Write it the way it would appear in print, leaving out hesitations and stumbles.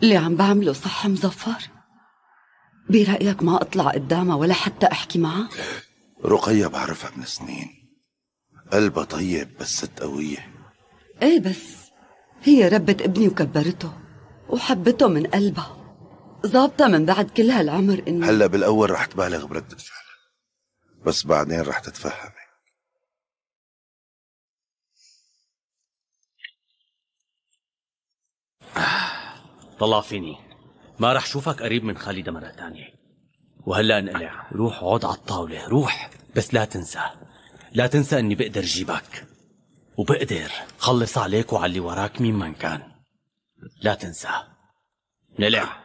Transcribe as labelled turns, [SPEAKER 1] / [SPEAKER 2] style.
[SPEAKER 1] اللي عم بعمله صح مظفر؟ برأيك ما اطلع قدامها ولا حتى احكي معها؟
[SPEAKER 2] رقية بعرفها من سنين، قلبها طيب بس ست قوية.
[SPEAKER 1] ايه بس هي ربت ابني وكبرته وحبته من قلبها، ظابطة من بعد كل هالعمر اني
[SPEAKER 2] هلا بالاول رح تبالغ بردة فعلها، بس بعدين رح تتفهمي.
[SPEAKER 3] طلع فيني، ما رح شوفك قريب من خالدة مرة تانية. وهلا انقلع، روح اقعد على الطاولة، روح. بس لا تنسى، لا تنسى اني بقدر جيبك، وبقدر خلص عليك وعلى اللي وراك مين ما كان. لا تنسى. نقلع.